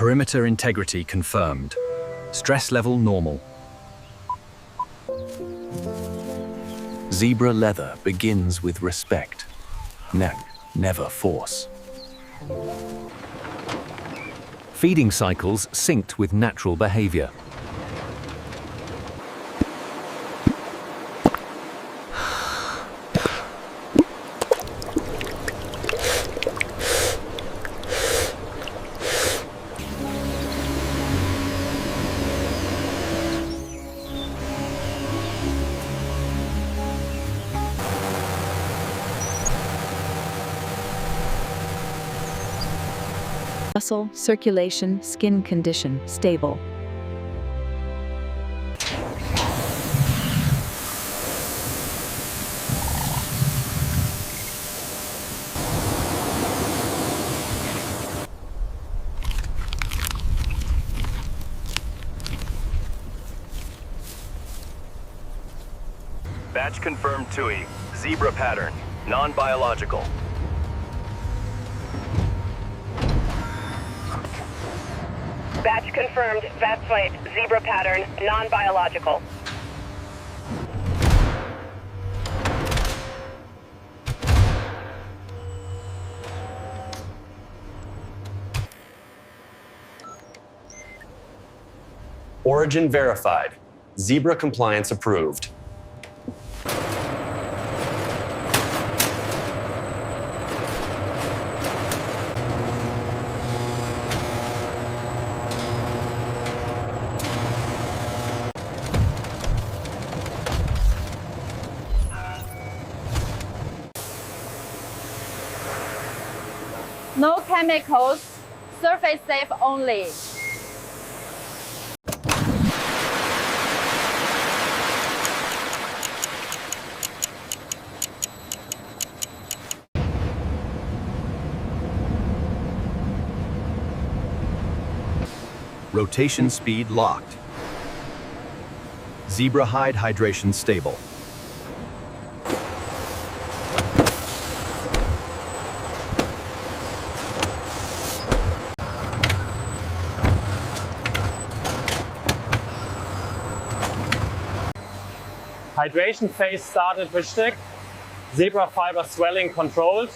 Perimeter integrity confirmed. Stress level normal. Zebra leather begins with respect. Never force. Feeding cycles synced with natural behavior. Muscle, circulation, skin condition, stable. Batch confirmed TUI. Zebra pattern. Non-biological. Batch confirmed, VAT flight, zebra pattern, non-biological. Origin verified. Zebra compliance approved. No chemicals, surface safe only. Rotation speed locked. Zebra hide hydration stable. Hydration phase started with stick. Zebra fiber swelling controlled.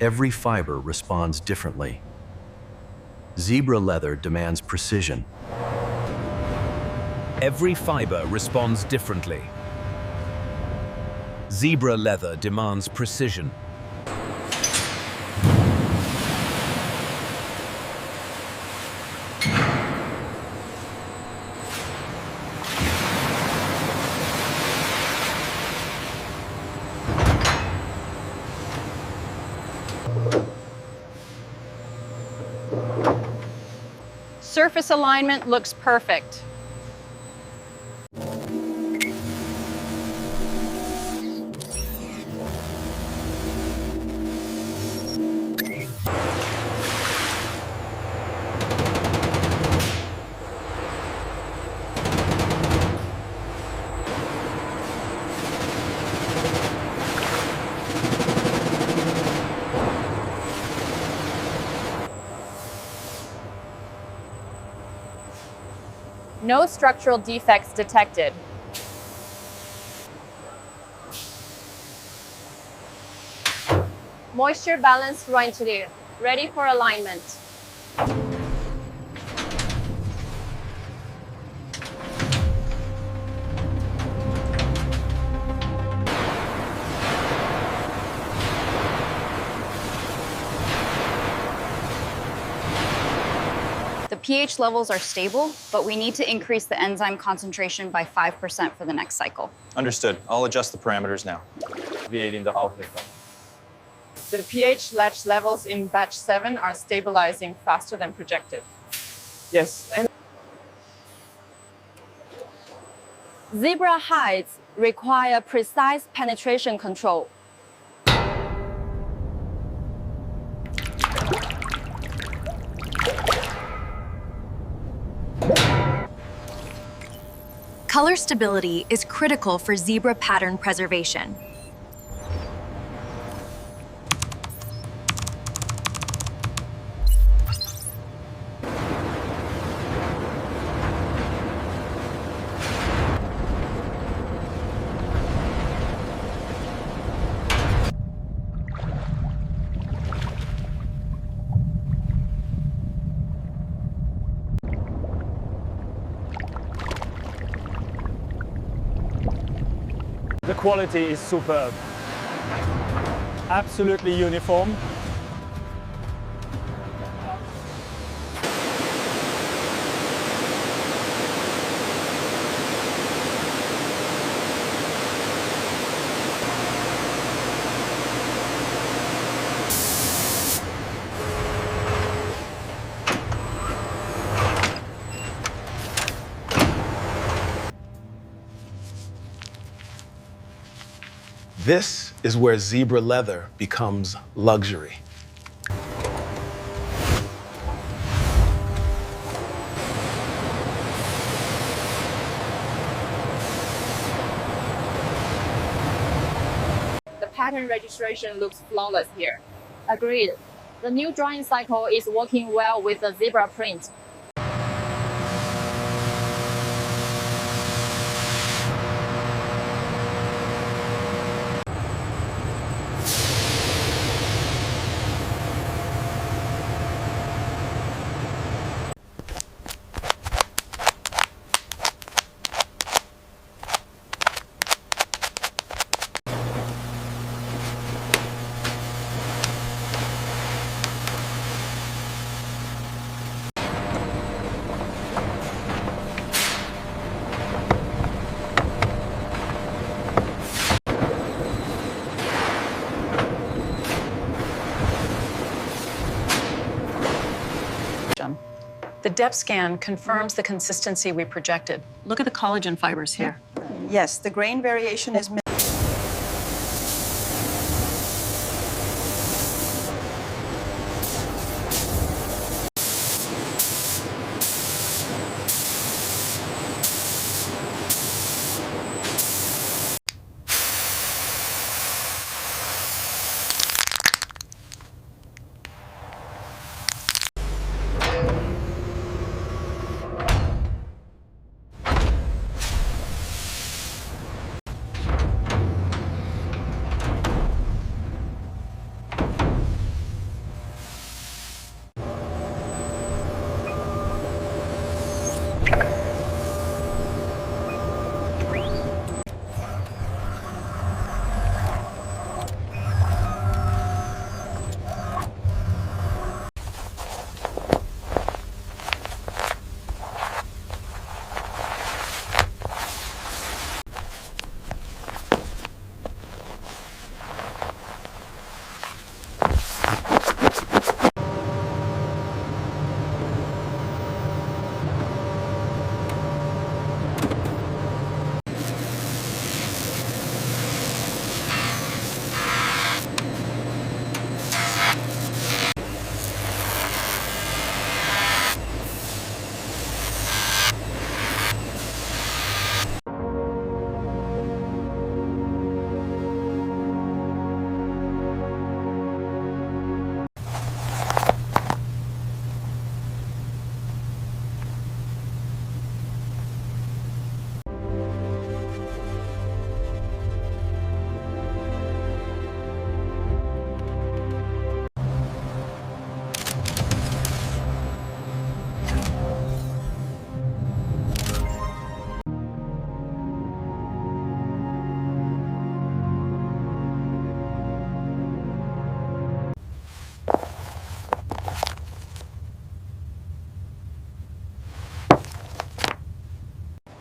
Every fiber responds differently. Zebra leather demands precision. Every fiber responds differently. Zebra leather demands precision. Surface alignment looks perfect. No structural defects detected. Moisture balance run-through. Ready for alignment. The pH levels are stable, but we need to increase the enzyme concentration by 5% for the next cycle. Understood. I'll adjust the parameters now. In the The pH latch levels in batch 7 are stabilizing faster than projected. Yes, and Zebra hides require precise penetration control. Color stability is critical for zebra pattern preservation. The quality is superb. Absolutely uniform. This is where zebra leather becomes luxury. The pattern registration looks flawless here. Agreed. The new drawing cycle is working well with the zebra print. The depth scan confirms the consistency we projected. Look at the collagen fibers here. Yes, the grain variation is minimal.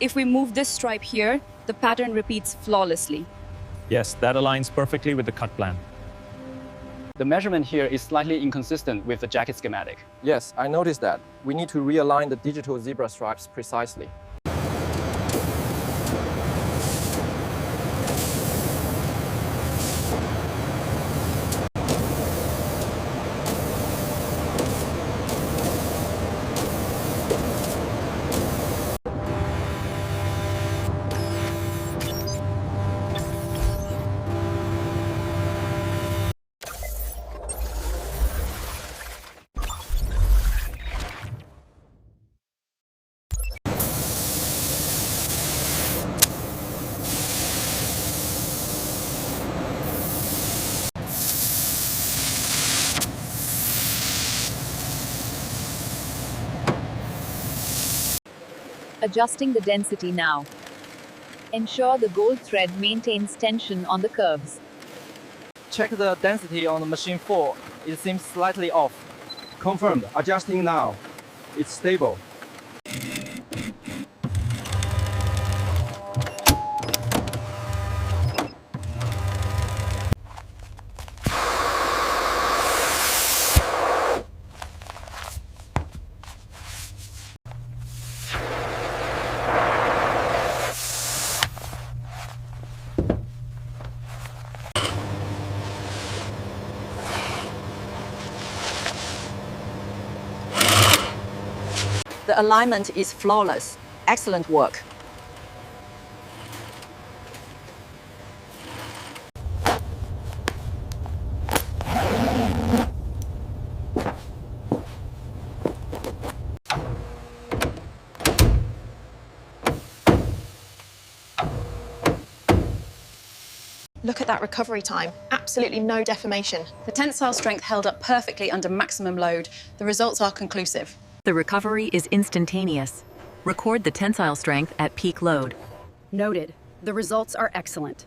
If we move this stripe here, the pattern repeats flawlessly. Yes, that aligns perfectly with the cut plan. The measurement here is slightly inconsistent with the jacket schematic. Yes, I noticed that. We need to realign the digital zebra stripes precisely. Adjusting the density now. Ensure the gold thread maintains tension on the curves. Check the density on the machine 4. It seems slightly off. Confirmed. Adjusting now. It's stable. The alignment is flawless. Excellent work. Look at that recovery time. Absolutely no deformation. The tensile strength held up perfectly under maximum load. The results are conclusive. The recovery is instantaneous. Record the tensile strength at peak load. Noted. The results are excellent.